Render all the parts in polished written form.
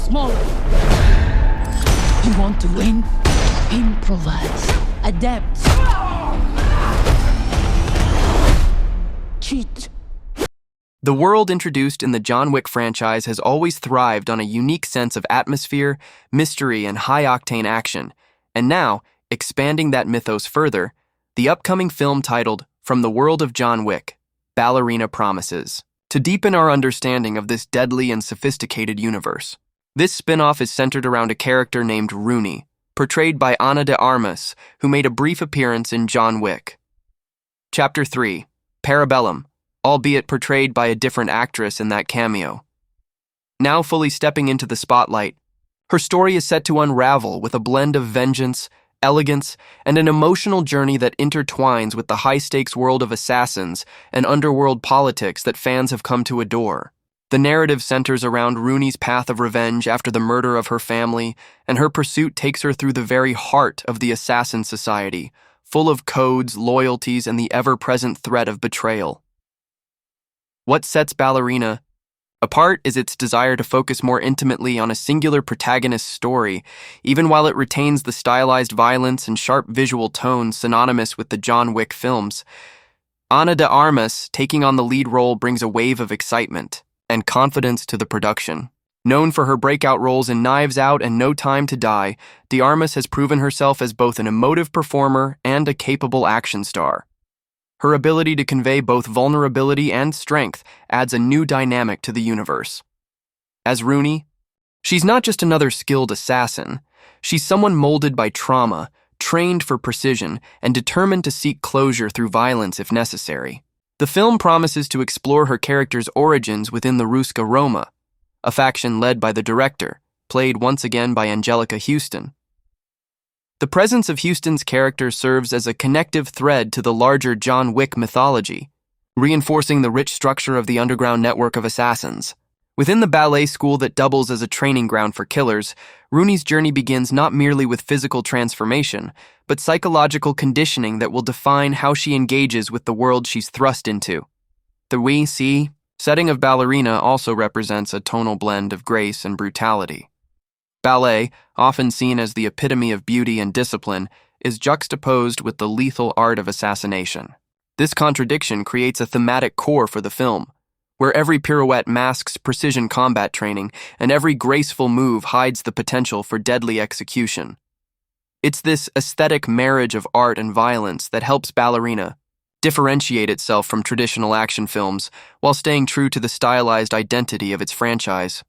smaller. You want to win? Improvise. Adapt. Cheat. The world introduced in the John Wick franchise has always thrived on a unique sense of atmosphere, mystery, and high-octane action. And now, expanding that mythos further, the upcoming film titled From the World of John Wick, Ballerina promises to deepen our understanding of this deadly and sophisticated universe. This spin-off is centered around a character named Rooney, portrayed by Ana de Armas, who made a brief appearance in John Wick. Chapter 3, Parabellum, albeit portrayed by a different actress in that cameo. Now fully stepping into the spotlight, her story is set to unravel with a blend of vengeance, elegance, and an emotional journey that intertwines with the high-stakes world of assassins and underworld politics that fans have come to adore. The narrative centers around Rooney's path of revenge after the murder of her family, and her pursuit takes her through the very heart of the assassin society, full of codes, loyalties, and the ever-present threat of betrayal. What sets Ballerina apart is its desire to focus more intimately on a singular protagonist's story, even while it retains the stylized violence and sharp visual tone synonymous with the John Wick films. Ana de Armas taking on the lead role brings a wave of excitement and confidence to the production. Known for her breakout roles in Knives Out and No Time to Die, de Armas has proven herself as both an emotive performer and a capable action star. Her ability to convey both vulnerability and strength adds a new dynamic to the universe. As Rooney, she's not just another skilled assassin. She's someone molded by trauma, trained for precision, and determined to seek closure through violence if necessary. The film promises to explore her character's origins within the Ruska Roma, a faction led by the director, played once again by Anjelica Huston. The presence of Huston's character serves as a connective thread to the larger John Wick mythology, reinforcing the rich structure of the underground network of assassins. Within the ballet school that doubles as a training ground for killers, Rooney's journey begins not merely with physical transformation, but psychological conditioning that will define how she engages with the world she's thrust into. The we see setting of Ballerina also represents a tonal blend of grace and brutality. Ballet, often seen as the epitome of beauty and discipline, is juxtaposed with the lethal art of assassination. This contradiction creates a thematic core for the film, where every pirouette masks precision combat training and every graceful move hides the potential for deadly execution. It's this aesthetic marriage of art and violence that helps Ballerina differentiate itself from traditional action films while staying true to the stylized identity of its franchise.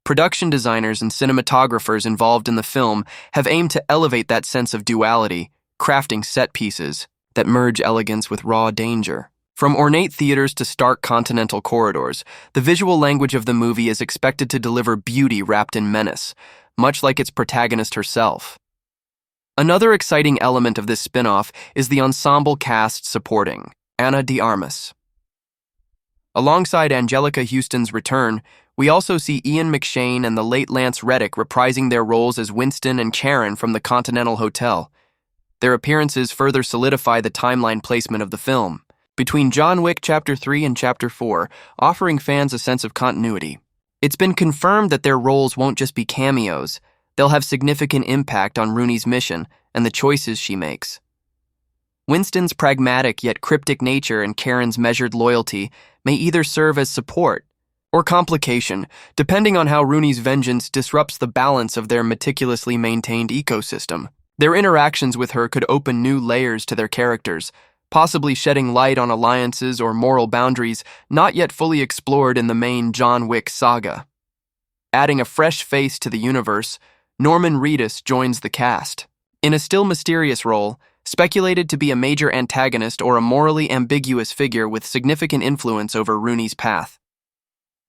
Production designers and cinematographers involved in the film have aimed to elevate that sense of duality, crafting set pieces that merge elegance with raw danger. From ornate theaters to stark continental corridors, the visual language of the movie is expected to deliver beauty wrapped in menace, much like its protagonist herself. Another exciting element of this spin-off is the ensemble cast supporting Ana de Armas. Alongside Anjelica Huston's return, we also see Ian McShane and the late Lance Reddick reprising their roles as Winston and Karen from the Continental Hotel. Their appearances further solidify the timeline placement of the film, between John Wick Chapter 3 and Chapter 4, offering fans a sense of continuity. It's been confirmed that their roles won't just be cameos, they'll have significant impact on Rooney's mission and the choices she makes. Winston's pragmatic yet cryptic nature and Karen's measured loyalty may either serve as support or complication, depending on how Rooney's vengeance disrupts the balance of their meticulously maintained ecosystem. Their interactions with her could open new layers to their characters, possibly shedding light on alliances or moral boundaries not yet fully explored in the main John Wick saga. Adding a fresh face to the universe, Norman Reedus joins the cast. In a still mysterious role, speculated to be a major antagonist or a morally ambiguous figure with significant influence over Rooney's path.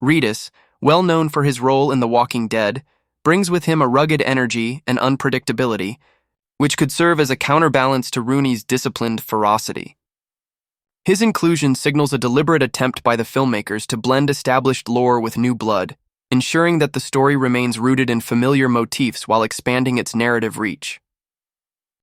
Reedus, well known for his role in The Walking Dead, brings with him a rugged energy and unpredictability, which could serve as a counterbalance to Rooney's disciplined ferocity. His inclusion signals a deliberate attempt by the filmmakers to blend established lore with new blood, ensuring that the story remains rooted in familiar motifs while expanding its narrative reach.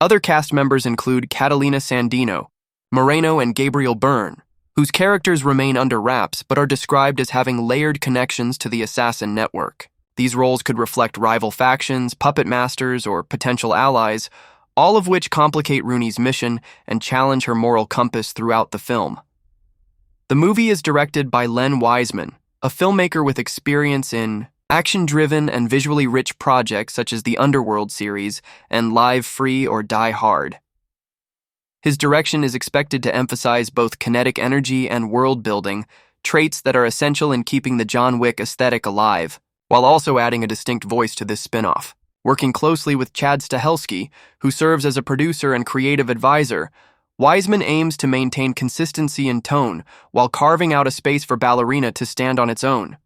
Other cast members include Catalina Sandino, Moreno, and Gabriel Byrne, whose characters remain under wraps but are described as having layered connections to the assassin network. These roles could reflect rival factions, puppet masters, or potential allies, all of which complicate Rooney's mission and challenge her moral compass throughout the film. The movie is directed by Len Wiseman, a filmmaker with experience in action-driven and visually rich projects such as the Underworld series and Live Free or Die Hard. His direction is expected to emphasize both kinetic energy and world-building, traits that are essential in keeping the John Wick aesthetic alive, while also adding a distinct voice to this spin-off. Working closely with Chad Stahelski, who serves as a producer and creative advisor, Wiseman aims to maintain consistency in tone while carving out a space for Ballerina to stand on its own.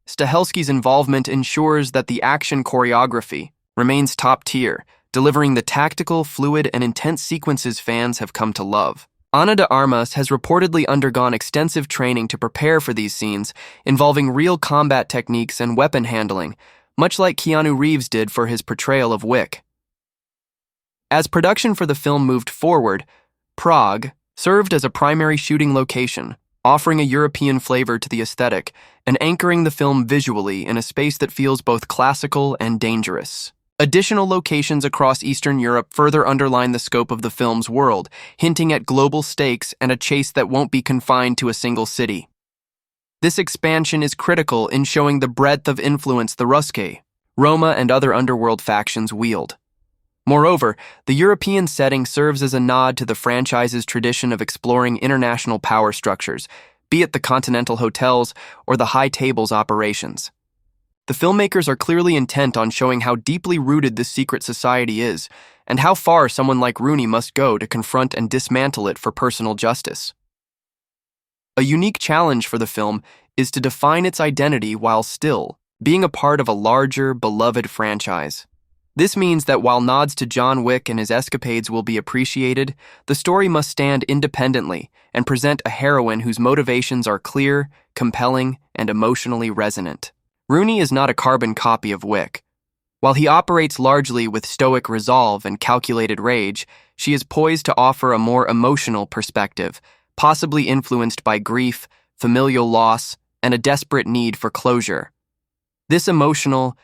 Stahelski's involvement ensures that the action choreography remains top tier, delivering the tactical, fluid, and intense sequences fans have come to love. Ana de Armas has reportedly undergone extensive training to prepare for these scenes, involving real combat techniques and weapon handling, much like Keanu Reeves did for his portrayal of Wick. As production for the film moved forward, Prague served as a primary shooting location, offering a European flavor to the aesthetic and anchoring the film visually in a space that feels both classical and dangerous. Additional locations across Eastern Europe further underline the scope of the film's world, hinting at global stakes and a chase that won't be confined to a single city. This expansion is critical in showing the breadth of influence the Ruska Roma and other underworld factions wield. Moreover, the European setting serves as a nod to the franchise's tradition of exploring international power structures, be it the Continental Hotels or the High Tables operations. The filmmakers are clearly intent on showing how deeply rooted this secret society is, and how far someone like Rooney must go to confront and dismantle it for personal justice. A unique challenge for the film is to define its identity while still being a part of a larger, beloved franchise. This means that while nods to John Wick and his escapades will be appreciated, the story must stand independently and present a heroine whose motivations are clear, compelling, and emotionally resonant. Rooney is not a carbon copy of Wick. While he operates largely with stoic resolve and calculated rage, she is poised to offer a more emotional perspective, possibly influenced by grief, familial loss, and a desperate need for closure. This emotional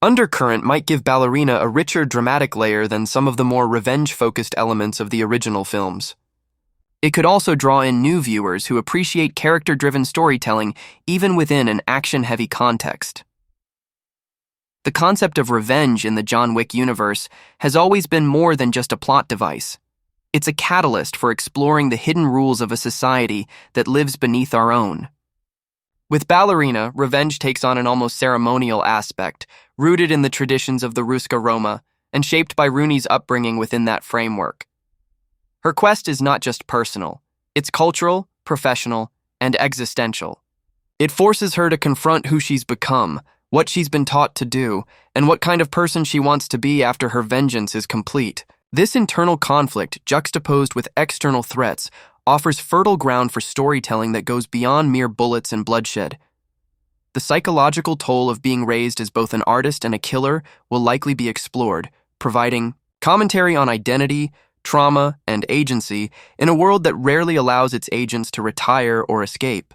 undercurrent might give Ballerina a richer dramatic layer than some of the more revenge-focused elements of the original films. It could also draw in new viewers who appreciate character-driven storytelling even within an action-heavy context. The concept of revenge in the John Wick universe has always been more than just a plot device. It's a catalyst for exploring the hidden rules of a society that lives beneath our own. With Ballerina, revenge takes on an almost ceremonial aspect, rooted in the traditions of the Ruska Roma and shaped by Rooney's upbringing within that framework. Her quest is not just personal, it's cultural, professional, and existential. It forces her to confront who she's become, what she's been taught to do, and what kind of person she wants to be after her vengeance is complete. This internal conflict, juxtaposed with external threats, offers fertile ground for storytelling that goes beyond mere bullets and bloodshed. The psychological toll of being raised as both an artist and a killer will likely be explored, providing commentary on identity, trauma, and agency in a world that rarely allows its agents to retire or escape.